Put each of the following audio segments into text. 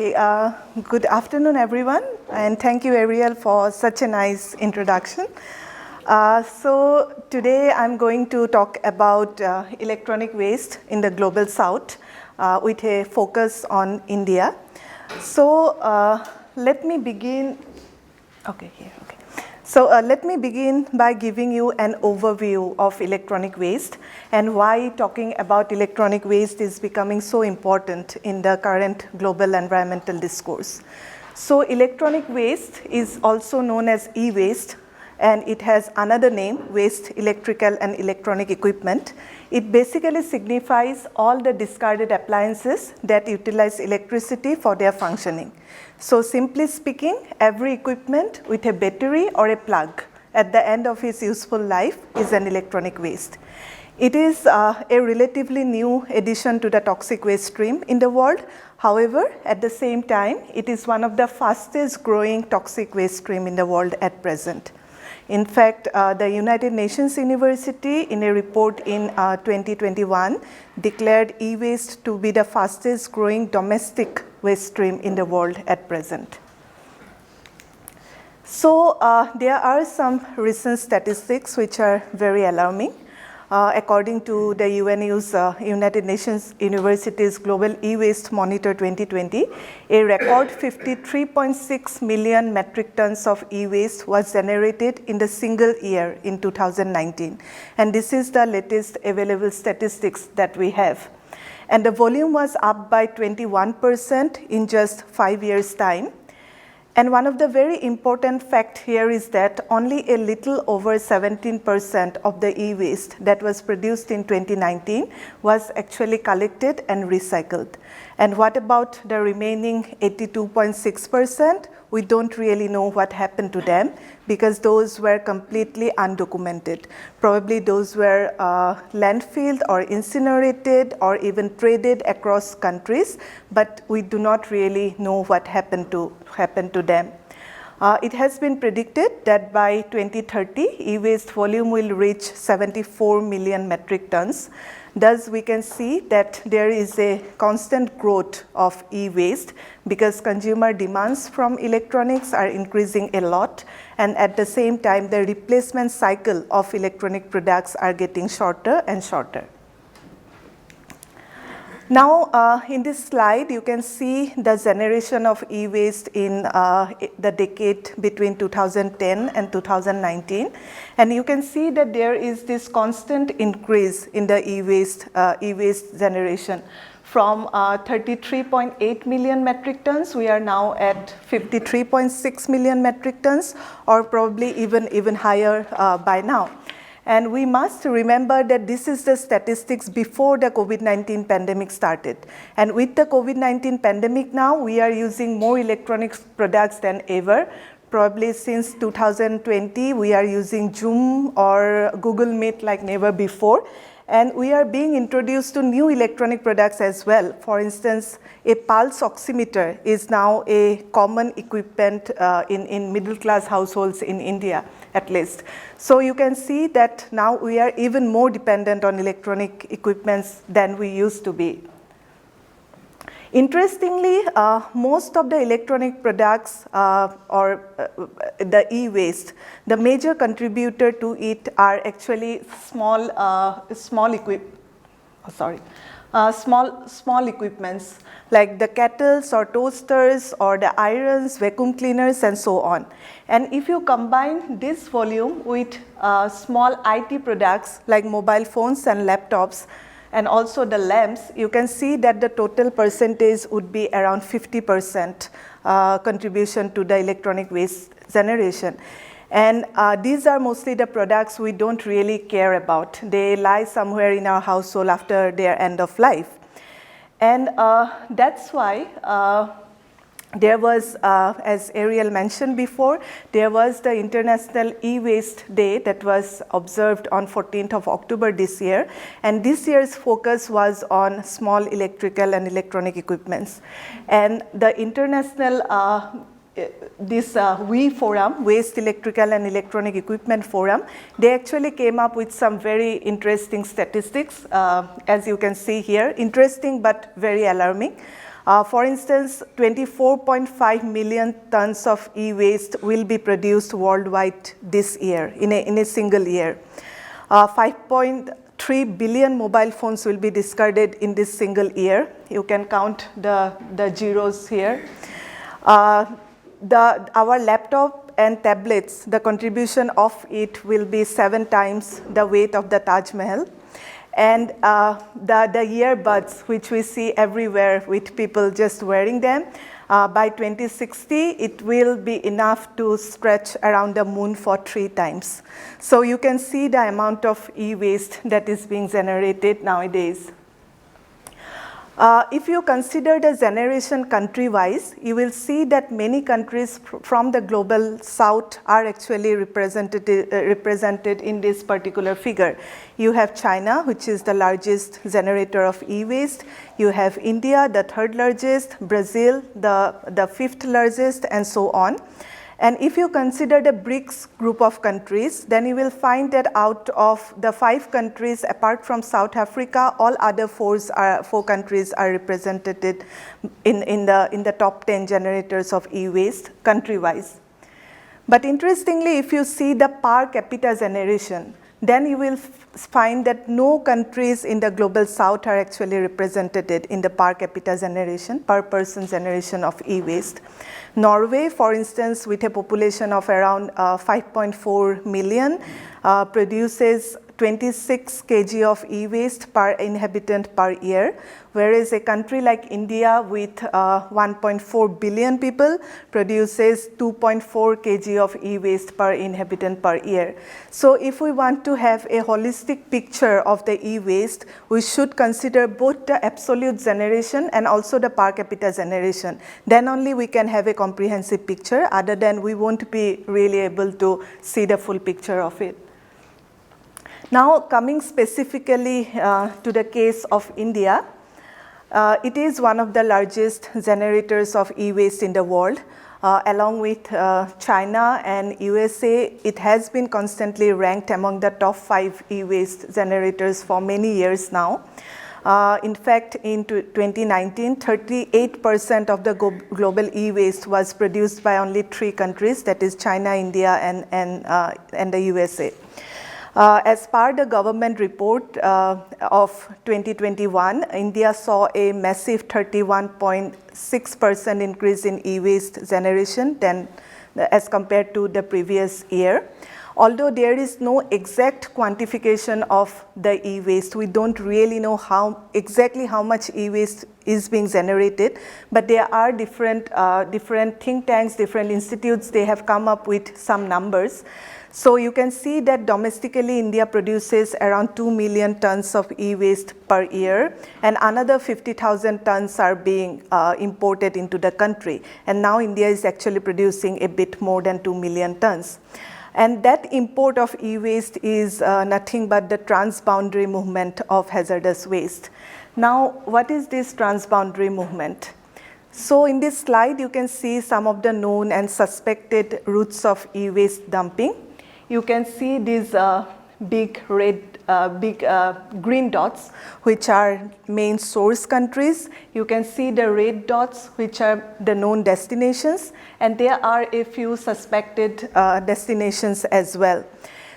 Good afternoon, everyone, and thank you, Ariel, for such a nice introduction. So today I'm going to talk about electronic waste in the global south with a focus on India. So let me begin. So let me begin by giving you an overview of electronic waste and why talking about electronic waste is becoming so important in the current global environmental discourse. So electronic waste is also known as e-waste, and it has another name, waste electrical and electronic equipment. It basically signifies all the discarded appliances that utilize electricity for their functioning. So simply speaking, every equipment with a battery or a plug at the end of its useful life is an electronic waste. It is a relatively new addition to the toxic waste stream in the world. However, at the same time, it is one of the fastest growing toxic waste stream in the world at present. In fact, the United Nations University in a report in 2021 declared e-waste to be the fastest growing domestic waste stream in the world at present. So there are some recent statistics which are very alarming. According to the United Nations University's Global E-Waste Monitor 2020, a record 53.6 million metric tons of e-waste was generated in the single year in 2019. And this is the latest available statistics that we have. And the volume was up by 21% in just 5 years' time. And one of the very important facts here is that only a little over 17% of the e-waste that was produced in 2019 was actually collected and recycled. And what about the remaining 82.6%? We don't really know what happened to them because those were completely undocumented. Probably those were landfilled or incinerated or even traded across countries, but we do not really know what happened to them. It has been predicted that by 2030, e-waste volume will reach 74 million metric tons. Thus, we can see that there is a constant growth of e-waste because consumer demands from electronics are increasing a lot, and at the same time, the replacement cycle of electronic products are getting shorter and shorter. Now, in this slide, you can see the generation of e-waste in the decade between 2010 and 2019. And you can see that there is this constant increase in the e-waste generation. From 33.8 million metric tons, we are now at 53.6 million metric tons, or probably even higher by now. And we must remember that this is the statistics before the COVID-19 pandemic started. And with the COVID-19 pandemic now, we are using more electronic products than ever. Probably since 2020, we are using Zoom or Google Meet like never before. And we are being introduced to new electronic products as well. For instance, a pulse oximeter is now a common equipment in middle-class households in India, at least. So you can see that now we are even more dependent on electronic equipments than we used to be. Interestingly, most of the electronic products or the e-waste, the major contributor to it are actually small equipments like the kettles or toasters or the irons, vacuum cleaners, and so on. And if you combine this volume with small IT products like mobile phones and laptops, and also the lamps, you can see that the total percentage would be around 50% contribution to the electronic waste generation. And these are mostly the products we don't really care about. They lie somewhere in our household after their end of life. And that's why there was, as Ariel mentioned before, there was the International E-Waste Day that was observed on 14th of October this year. And this year's focus was on small electrical and electronic equipments. And the international WE forum, Waste Electrical and Electronic Equipment Forum, they actually came up with some very interesting statistics, as you can see here, interesting but very alarming. For instance, 24.5 million tons of e-waste will be produced worldwide this year, in a single year. 5.3 billion mobile phones will be discarded in this single year. You can count the zeros here. Our laptop and tablets, the contribution of it will be 7 times the weight of the Taj Mahal. And the earbuds, which we see everywhere with people just wearing them, by 2060, it will be enough to stretch around the moon for 3 times. So you can see the amount of e-waste that is being generated nowadays. If you consider the generation country-wise, you will see that many countries from the global south are actually represented in this particular figure. You have China, which is the largest generator of e-waste. You have India, the 3rd largest, Brazil, the 5th largest, and so on. And if you consider the BRICS group of countries, then you will find that out of the 5 countries, apart from South Africa, all other 4 countries are represented in the top 10 generators of e-waste country-wise. But interestingly, if you see the per capita generation, then you will find that no countries in the global south are actually represented in the per capita generation, per person generation of e-waste. Norway, for instance, with a population of around 5.4 million, produces 26 kg of e-waste per inhabitant per year, whereas a country like India with 1.4 billion people produces 2.4 kg of e-waste per inhabitant per year. So if we want to have a holistic picture of the e-waste, we should consider both the absolute generation and also the per capita generation. Then only we can have a comprehensive picture, other than we won't be really able to see the full picture of it. Now, coming specifically to the case of India, it is one of the largest generators of e-waste in the world. Along with China and USA, it has been constantly ranked among the top 5 e-waste generators for many years now. In fact, in 2019, 38% of the global e-waste was produced by only 3 countries, that is China, India, and the USA. As per the government report of 2021, India saw a massive 31.6% increase in e-waste generation as compared to the previous year. Although there is no exact quantification of the e-waste, we don't really know exactly how much e-waste is being generated, but there are different think tanks, different institutes, they have come up with some numbers. So you can see that domestically India produces around 2 million tons of e-waste per year, and another 50,000 tons are being imported into the country. And now India is actually producing a bit more than 2 million tons. And that import of e-waste is nothing but the transboundary movement of hazardous waste. Now, what is this transboundary movement? So in this slide, you can see some of the known and suspected routes of e-waste dumping. You can see these big green dots, which are main source countries. You can see the red dots, which are the known destinations, and there are a few suspected destinations as well.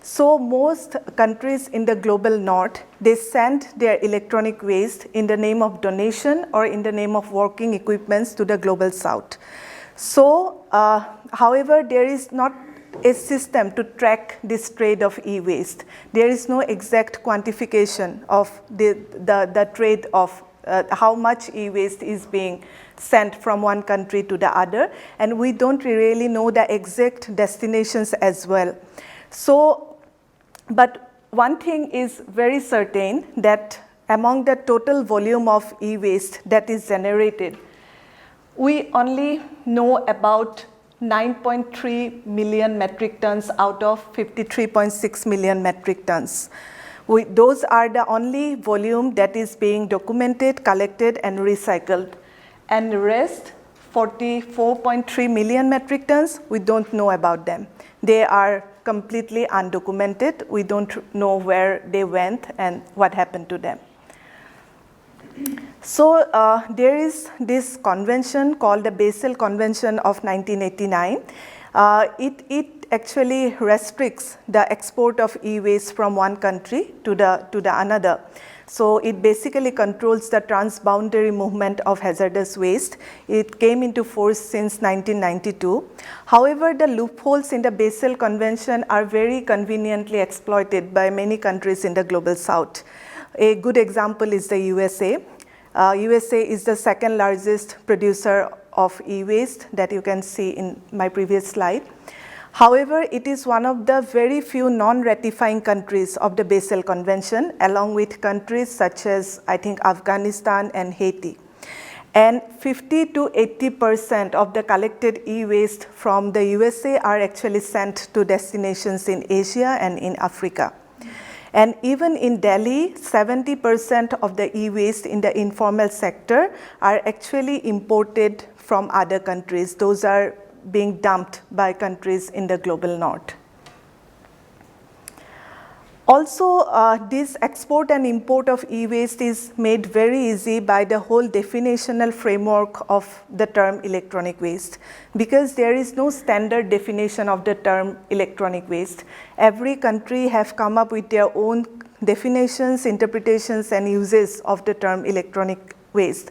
So most countries in the global north, they send their electronic waste in the name of donation or in the name of working equipments to the global south. So, however, there is not a system to track this trade of e-waste. There is no exact quantification of the trade of how much e-waste is being sent from one country to the other, and we don't really know the exact destinations as well. So, but one thing is very certain, that among the total volume of e-waste that is generated, we only know about 9.3 million metric tons out of 53.6 million metric tons. Those are the only volume that is being documented, collected, and recycled. And the rest, 44.3 million metric tons, we don't know about them. They are completely undocumented. We don't know where they went and what happened to them. So there is this convention called the Basel Convention of 1989. It actually restricts the export of e-waste from one country to the another. So it basically controls the transboundary movement of hazardous waste. It came into force since 1992. However, the loopholes in the Basel Convention are very conveniently exploited by many countries in the global south. A good example is the USA. USA is the second largest producer of e-waste that you can see in my previous slide. However, it is one of the very few non-ratifying countries of the Basel Convention, along with countries such as, I think, Afghanistan and Haiti. And 50 to 80% of the collected e-waste from the USA are actually sent to destinations in Asia and in Africa. And even in Delhi, 70% of the e-waste in the informal sector are actually imported from other countries. Those are being dumped by countries in the global north. Also, this export and import of e-waste is made very easy by the whole definitional framework of the term electronic waste, because there is no standard definition of the term electronic waste. Every country have come up with their own definitions, interpretations, and uses of the term electronic waste.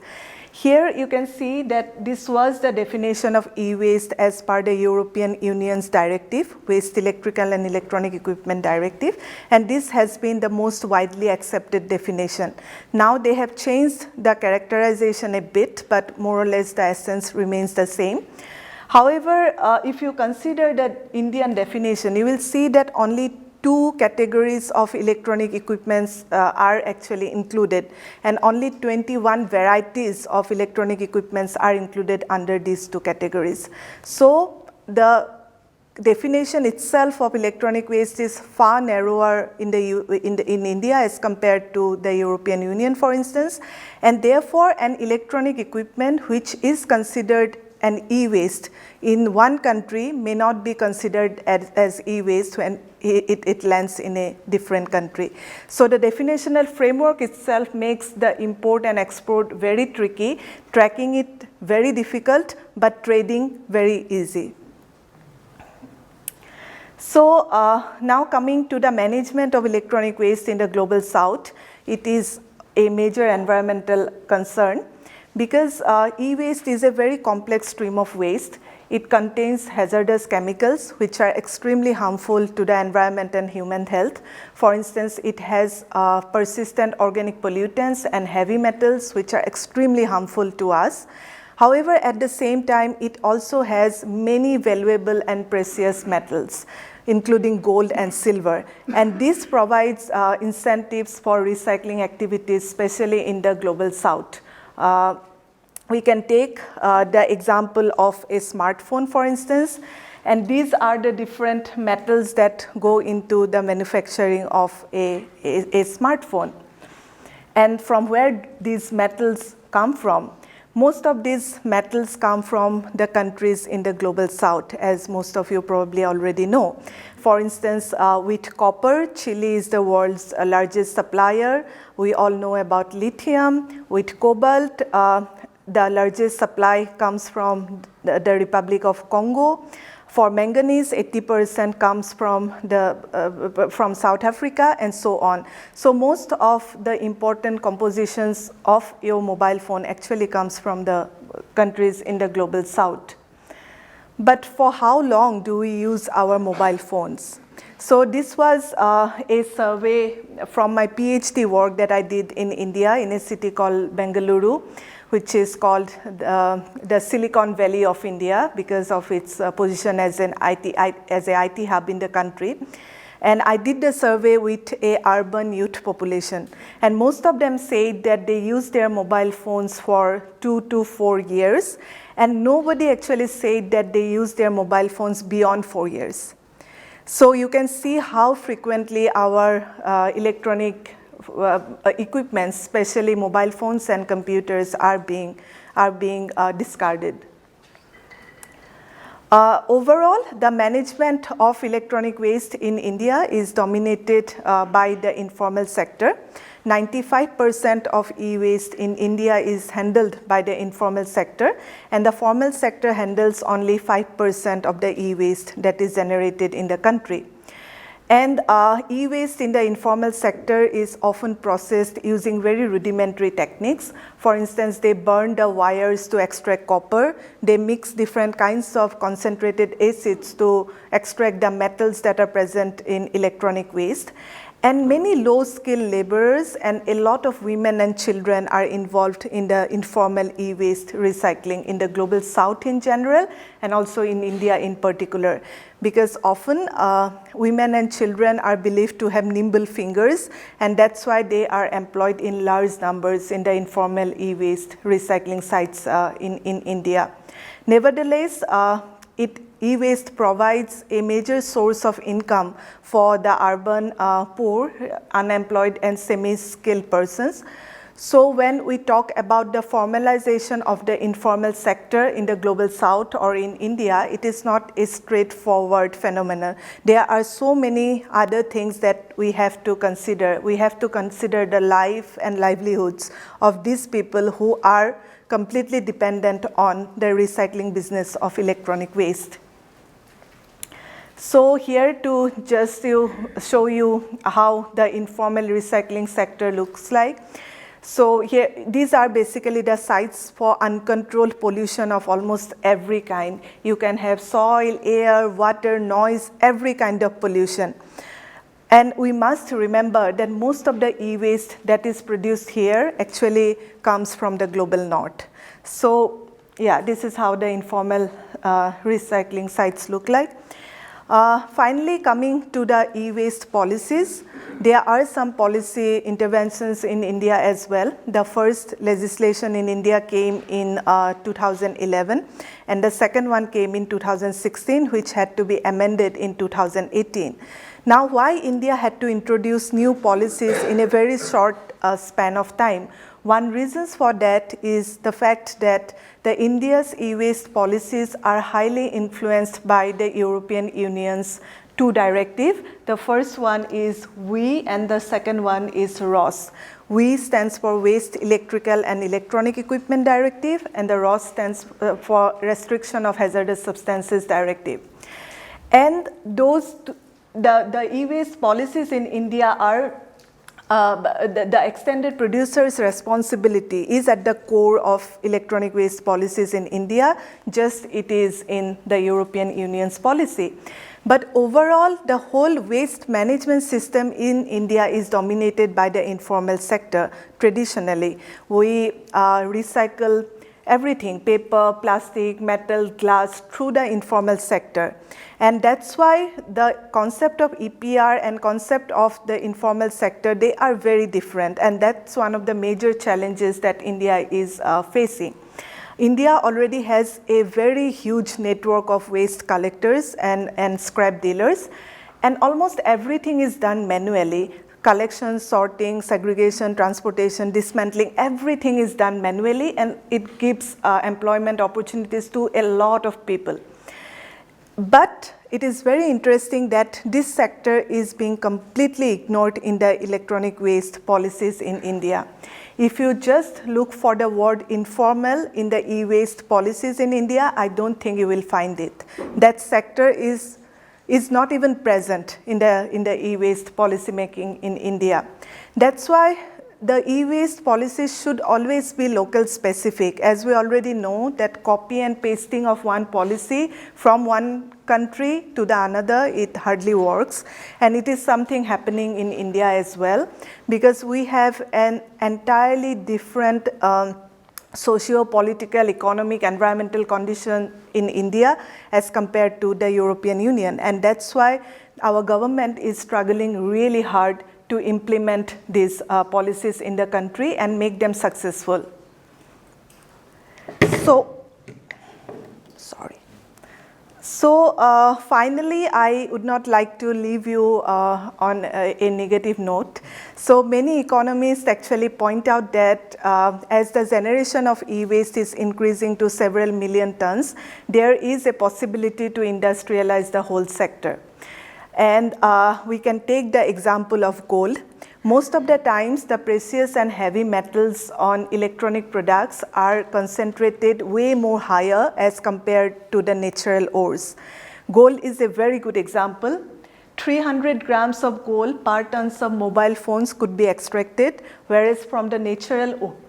Here you can see that this was the definition of e-waste as per the European Union's directive, Waste Electrical and Electronic Equipment Directive, and this has been the most widely accepted definition. Now they have changed the characterization a bit, but more or less the essence remains the same. However, if you consider the Indian definition, you will see that only 2 categories of electronic equipments are actually included, and only 21 varieties of electronic equipments are included under these 2 categories. So the definition itself of electronic waste is far narrower in India as compared to the European Union, for instance, and therefore an electronic equipment which is considered an e-waste in one country may not be considered as e-waste when it lands in a different country. So the definitional framework itself makes the import and export very tricky, tracking it very difficult, but trading very easy. So now coming to the management of electronic waste in the global south, it is a major environmental concern, because e-waste is a very complex stream of waste. It contains hazardous chemicals which are extremely harmful to the environment and human health. For instance, it has persistent organic pollutants and heavy metals which are extremely harmful to us. However, at the same time, it also has many valuable and precious metals, including gold and silver. And this provides incentives for recycling activities, especially in the global south. We can take the example of a smartphone, for instance, and these are the different metals that go into the manufacturing of a smartphone. And from where these metals come from? Most of these metals come from the countries in the global south, as most of you probably already know. For instance, with copper, Chile is the world's largest supplier. We all know about lithium. With cobalt, the largest supply comes from the Republic of Congo. For manganese, 80% comes from South Africa, and so on. So most of the important compositions of your mobile phone actually comes from the countries in the global south. But for how long do we use our mobile phones? So this was a survey from my PhD work that I did in India in a city called Bengaluru, which is called the Silicon Valley of India because of its position as an IT hub in the country. And I did the survey with a urban youth population, and most of them said that they use their mobile phones for 2 to 4 years, and nobody actually said that they use their mobile phones beyond 4 years. So you can see how frequently our electronic equipments, especially mobile phones and computers, are being discarded. Overall, the management of electronic waste in India is dominated by the informal sector. 95% of e-waste in India is handled by the informal sector, and the formal sector handles only 5% of the e-waste that is generated in the country. And e-waste in the informal sector is often processed using very rudimentary techniques. For instance, they burn the wires to extract copper. They mix different kinds of concentrated acids to extract the metals that are present in electronic waste. And many low-skilled laborers and a lot of women and children are involved in the informal e-waste recycling in the global south in general and also in India in particular. Because often women and children are believed to have nimble fingers, and that's why they are employed in large numbers in the informal e-waste recycling sites in India. Nevertheless, e-waste provides a major source of income for the urban poor, unemployed and semi-skilled persons. So when we talk about the formalization of the informal sector in the global south or in India, it is not a straightforward phenomenon. There are so many other things that we have to consider. We have to consider the life and livelihoods of these people who are completely dependent on the recycling business of electronic waste. So here to just show you how the informal recycling sector looks like. So here, these are basically the sites for uncontrolled pollution of almost every kind. You can have soil, air, water, noise, every kind of pollution. And we must remember that most of the e-waste that is produced here actually comes from the global north. So yeah, this is how the informal recycling sites look like. Finally, coming to the e-waste policies, there are some policy interventions in India as well. The first legislation in India came in 2011, and the second one came in 2016, which had to be amended in 2018. Now, why India had to introduce new policies in a very short span of time? One reason for that is the fact that the India's e-waste policies are highly influenced by the European Union's two directives. The first one is WE and the second one is ROS. WE stands for Waste Electrical and Electronic Equipment Directive, and the ROS stands for Restriction of Hazardous Substances Directive. And those, the e-waste policies in India are the extended producer's responsibility is at the core of electronic waste policies in India, just it is in the European Union's policy. But overall, the whole waste management system in India is dominated by the informal sector. Traditionally, we recycle everything, paper, plastic, metal, glass, through the informal sector. And that's why the concept of EPR and concept of the informal sector, they are very different. And that's one of the major challenges that India is facing. India already has a very huge network of waste collectors and scrap dealers, and almost everything is done manually. Collection, sorting, segregation, transportation, dismantling, everything is done manually, and it gives employment opportunities to a lot of people. But it is very interesting that this sector is being completely ignored in the electronic waste policies in India. If you just look for the word informal in the e-waste policies in India, I don't think you will find it. That sector is not even present in the e-waste policy making in India. That's why the e-waste policies should always be local specific. As we already know that copy and pasting of one policy from one country to the another, it hardly works. And it is something happening in India as well, because we have an entirely different socio-political, economic, environmental condition in India as compared to the European Union. And that's why our government is struggling really hard to implement these policies in the country and make them successful. So finally, I would not like to leave you on a negative note. So many economists actually point out that as the generation of e-waste is increasing to several million tons, there is a possibility to industrialize the whole sector. And we can take the example of gold. Most of the times, the precious and heavy metals on electronic products are concentrated way more higher as compared to the natural ores. Gold is a very good example. 300 grams of gold per tons of mobile phones could be extracted, whereas from the natural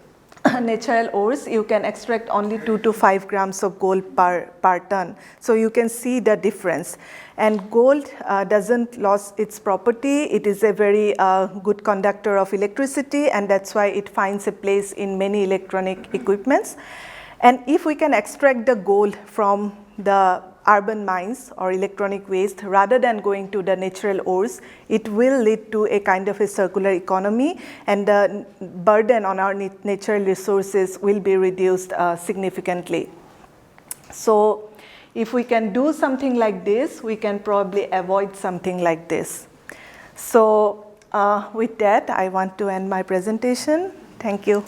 ores, you can extract only 2 to 5 grams of gold per ton. So you can see the difference. And gold doesn't lose its property. It is a very good conductor of electricity, and that's why it finds a place in many electronic equipments. And if we can extract the gold from the urban mines or electronic waste rather than going to the natural ores, it will lead to a kind of a circular economy, and the burden on our natural resources will be reduced significantly. So if we can do something like this, we can probably avoid something like this. So with that, I want to end my presentation. Thank you.